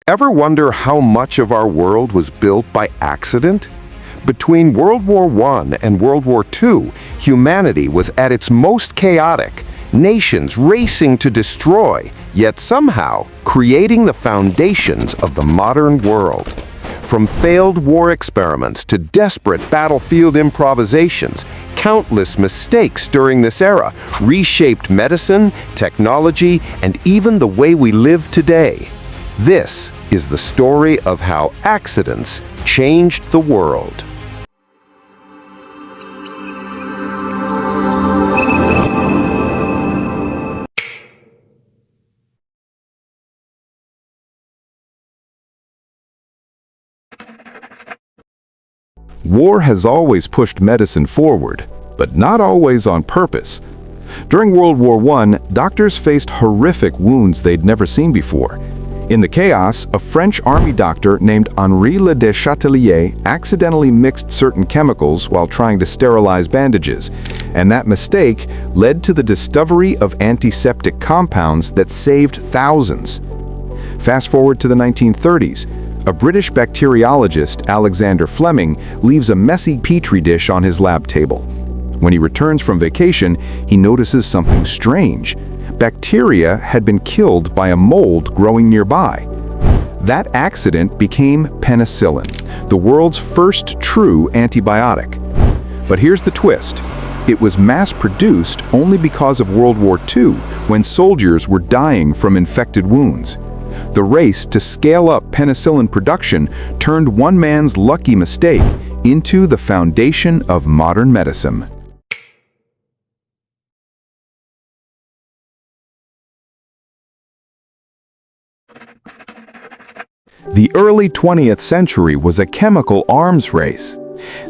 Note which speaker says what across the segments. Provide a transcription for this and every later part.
Speaker 1: Ever wonder how much of our world was built by accident? Between World War I and World War II, humanity was at its most chaotic, nations racing to destroy, yet somehow creating the foundations of the modern world. From failed war experiments to desperate battlefield improvisations, countless mistakes during this era reshaped medicine, technology, and even the way we live today. This is the story of how accidents changed the world.
Speaker 2: War has always pushed medicine forward, but not always on purpose. During World War I, doctors faced horrific wounds they'd never seen before. In the chaos, a French army doctor named Henri Le Deschatelier accidentally mixed certain chemicals while trying to sterilize bandages, and that mistake led to the discovery of antiseptic compounds that saved thousands. Fast forward to the 1930s, a British bacteriologist, Alexander Fleming, leaves a messy petri dish on his lab table. When he returns from vacation, he notices something strange. Bacteria had been killed by a mold growing nearby. That accident became penicillin, the world's first true antibiotic. But here's the twist. It was mass-produced only because of World War II, when soldiers were dying from infected wounds. The race to scale up penicillin production turned one man's lucky mistake into the foundation of modern medicine. The early 20th century was a chemical arms race.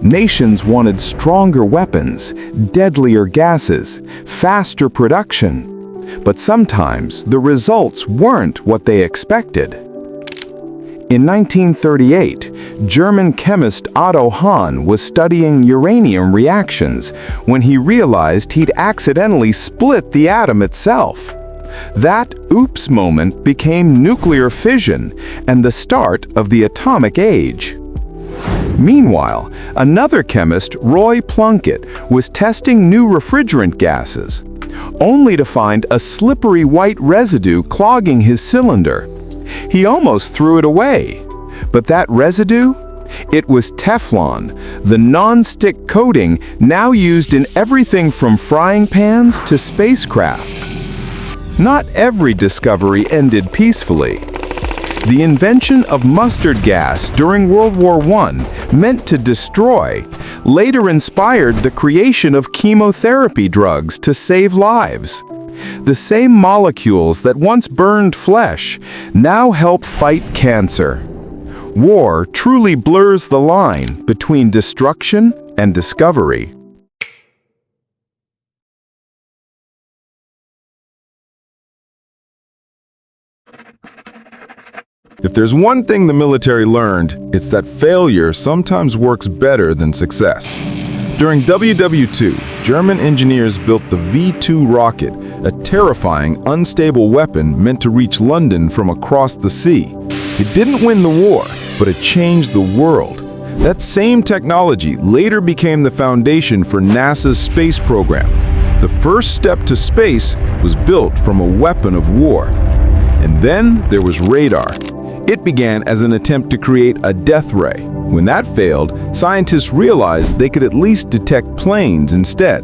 Speaker 2: Nations wanted stronger weapons, deadlier gases, faster production. But sometimes the results weren't what they expected. In 1938, German chemist Otto Hahn was studying uranium reactions when he realized he'd accidentally split the atom itself. That oops moment became nuclear fission and the start of the atomic age. Meanwhile, another chemist, Roy Plunkett, was testing new refrigerant gases, only to find a slippery white residue clogging his cylinder. He almost threw it away. But that residue? It was Teflon, the non-stick coating now used in everything from frying pans to spacecraft. Not every discovery ended peacefully. The invention of mustard gas during World War I, meant to destroy, later inspired the creation of chemotherapy drugs to save lives. The same molecules that once burned flesh now help fight cancer. War truly blurs the line between destruction and discovery.
Speaker 3: If there's one thing the military learned, it's that failure sometimes works better than success. During WW2, German engineers built the V-2 rocket, a terrifying, unstable weapon meant to reach London from across the sea. It didn't win the war, but it changed the world. That same technology later became the foundation for NASA's space program. The first step to space was built from a weapon of war. And then there was radar. It began as an attempt to create a death ray. When that failed, scientists realized they could at least detect planes instead.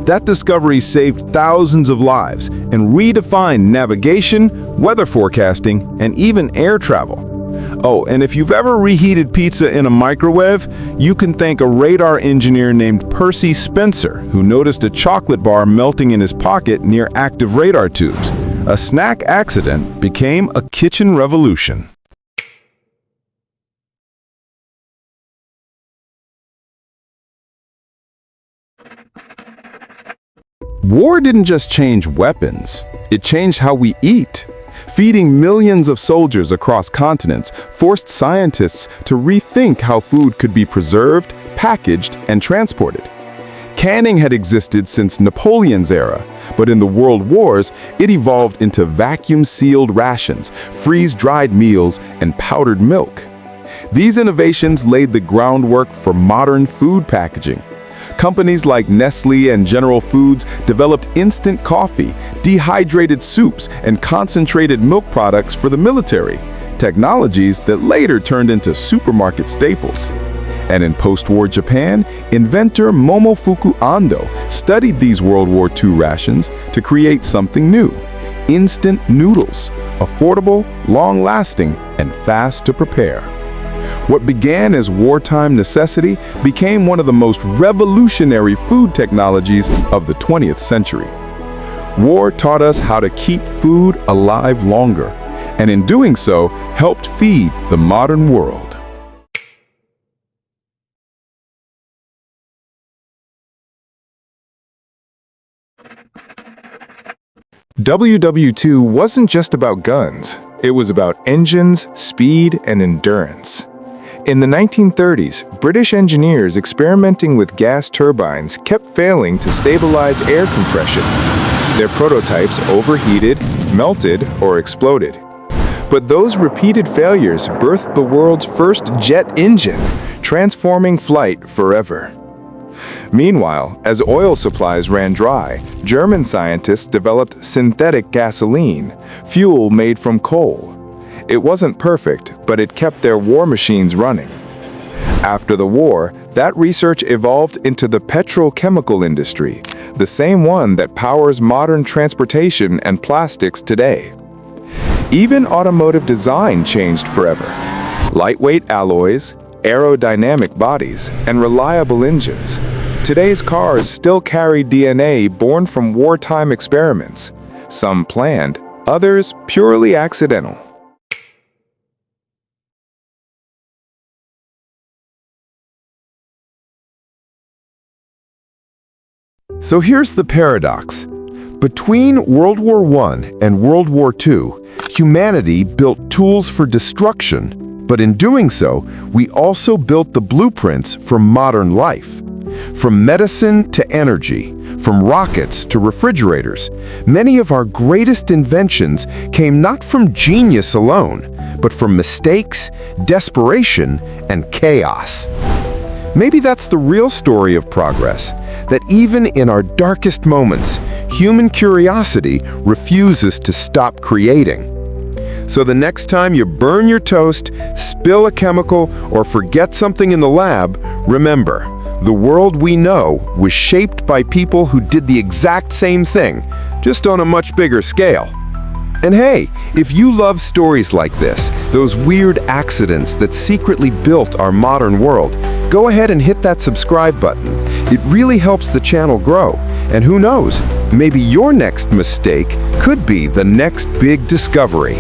Speaker 3: That discovery saved thousands of lives and redefined navigation, weather forecasting, and even air travel. Oh, and if you've ever reheated pizza in a microwave, you can thank a radar engineer named Percy Spencer, who noticed a chocolate bar melting in his pocket near active radar tubes. A snack accident became a kitchen revolution.
Speaker 2: War didn't just change weapons, it changed how we eat. Feeding millions of soldiers across continents forced scientists to rethink how food could be preserved, packaged, and transported. Canning had existed since Napoleon's era, but in the World Wars, it evolved into vacuum-sealed rations, freeze-dried meals, and powdered milk. These innovations laid the groundwork for modern food packaging. Companies like Nestle and General Foods developed instant coffee, dehydrated soups, and concentrated milk products for the military, technologies that later turned into supermarket staples. And in post-war Japan, inventor Momofuku Ando studied these World War II rations to create something new: instant noodles, affordable, long-lasting, and fast to prepare. What began as wartime necessity became one of the most revolutionary food technologies of the 20th century. War taught us how to keep food alive longer, and in doing so, helped feed the modern world. WW2 wasn't just about guns. It was about engines, speed, and endurance. In the 1930s, British engineers experimenting with gas turbines kept failing to stabilize air compression. Their prototypes overheated, melted, or exploded. But those repeated failures birthed the world's first jet engine, transforming flight forever. Meanwhile, as oil supplies ran dry, German scientists developed synthetic gasoline, fuel made from coal. It wasn't perfect, but it kept their war machines running. After the war, that research evolved into the petrochemical industry, the same one that powers modern transportation and plastics today. Even automotive design changed forever. Lightweight alloys, aerodynamic bodies, and reliable engines. Today's cars still carry DNA born from wartime experiments, some planned, others purely accidental.
Speaker 1: So here's the paradox. Between World War I and World War II, humanity built tools for destruction, but in doing so, we also built the blueprints for modern life. From medicine to energy, from rockets to refrigerators, many of our greatest inventions came not from genius alone, but from mistakes, desperation, and chaos. Maybe that's the real story of progress, that even in our darkest moments, human curiosity refuses to stop creating. So the next time you burn your toast, spill a chemical, or forget something in the lab, remember, the world we know was shaped by people who did the exact same thing, just on a much bigger scale. And hey, if you love stories like this, those weird accidents that secretly built our modern world, go ahead and hit that subscribe button. It really helps the channel grow. And who knows, maybe your next mistake could be the next big discovery.